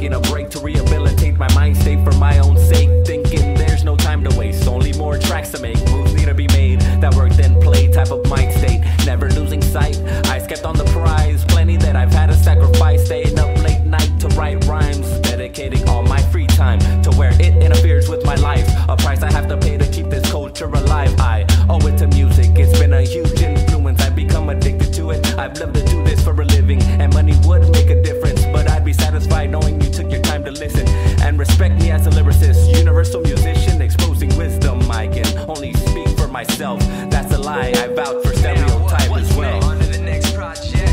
taking a break to rehabilitate my mind state for my own sake, thinking there's no time to waste, only more tracks to make, moves need to be made, that work then play type of mind state, never losing sight, eyes kept on the prize, plenty that I've had to sacrifice, staying up late night to write rhymes, dedicating all my free time to where it interferes with my life, a price I have to pay to keep this culture alive. I owe it to music, it's been a huge influence, I've become addicted to it, I've lived to do this for a living, and money would make a difference, but I'd be satisfied knowing you took your time to listen, and respect me as a lyricist, universal musician, exposing wisdom, I can only speak for myself, that's a lie, I vouch for stereotype as well. On to the next project.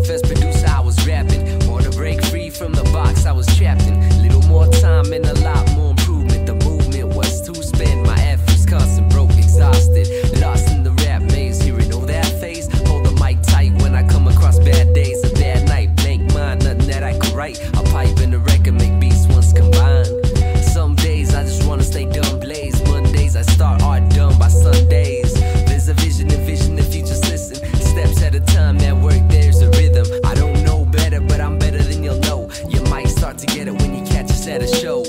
As producer I was rapping, more to break free from the box I was trapped in. Little more time and a lot more improvement. The movement was to spend my efforts constant, broke, exhausted, lost in the rap maze. Hearing all that phase, hold the mic tight when I come across bad days, a bad night, blank mind, nothing that I could write. A pipe and a record make beats once combined. Some days I just wanna stay dumb blaze. Mondays I start art done by Sundays. There's a vision, the future's listen. Steps at a time, that work there's a rhythm. I don't know better, but I'm better than you'll know. You might start to get it when you catch us at a show.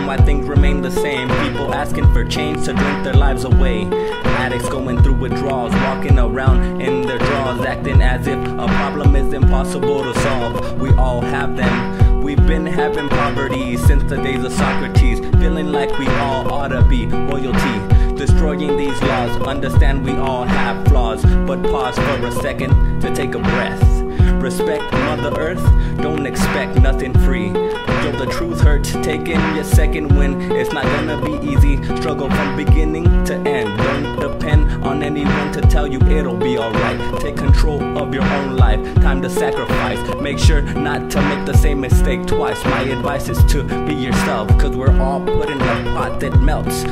Why things remain the same, people asking for change to drink their lives away, addicts going through withdrawals, walking around in their drawers, acting as if a problem is impossible to solve. We all have them, we've been having poverty since the days of Socrates, feeling like we all ought to be royalty, destroying these laws, understand we all have flaws, but pause for a second to take a breath. Respect Mother Earth, don't expect nothing free. Yo, the truth hurts, taking your second win, it's not gonna be easy. Struggle from beginning to end, don't depend on anyone to tell you it'll be alright. Take control of your own life, time to sacrifice. Make sure not to make the same mistake twice. My advice is to be yourself, cause we're all put in a pot that melts.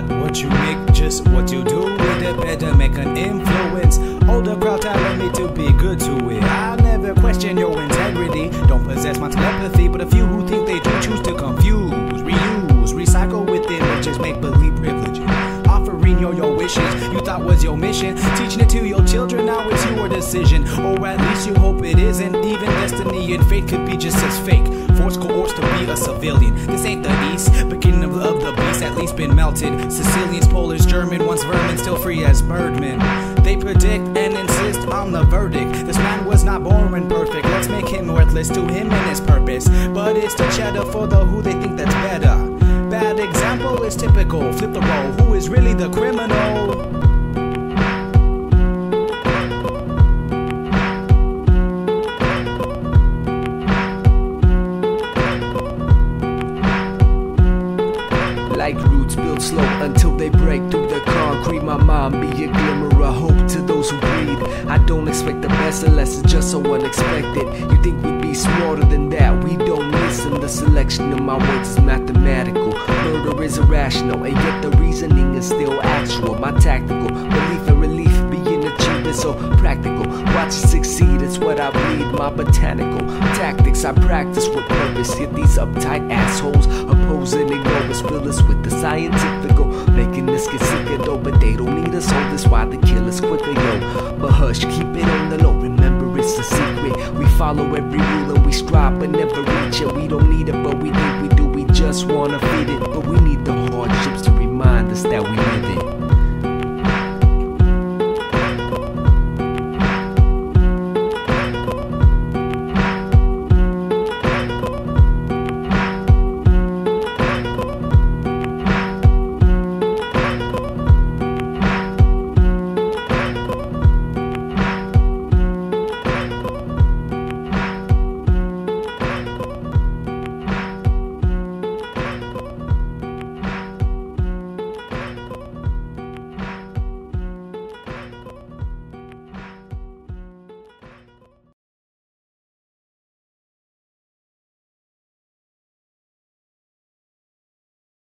What you make, just what you do with it, better make an influence. Older crowd telling me to be good to it. I'll never question your integrity, don't possess my telepathy, but a few who think they do choose to confuse, reuse, recycle with images, make believe privileges. Offering your wishes you thought was your mission, teaching it to your children, now it's your decision, or at least you hope it isn't. Even destiny and fate could be just as fake, forced coerced to be a civilian. This ain't the East, beginning of the beast, at least been melted. Sicilians, Polish, German, once vermin, still free as birdmen. They predict and insist on the verdict. This man was not born perfect, let's make him worthless to him and his purpose. But it's the cheddar for the who they think that's better. Bad example is typical, flip the role, who is really the criminal? like roots built slow until they break through the concrete. My mind be a glimmer of hope to those who breathe. I don't expect the best unless it's just so unexpected. You think we'd be smarter than that? We don't listen. The selection of my words is mathematical. Murder is irrational, and yet the reasoning is still actual. My tactical belief and relief being achieved is so practical. Watch it succeed, it's what I bleed. My botanical tactics I practice with purpose. Hit these uptight assholes, oppose and ignore us. Fill us with the scientifical, making us get sicker though. But they don't need us, so that's why the kill is quicker, yo. But hush, keep it on the low, remember it's a secret. We follow every rule and we strive but never reach it. We don't need it, but we think we do. We just wanna feed it, but we need the hardships to remind us that we live it.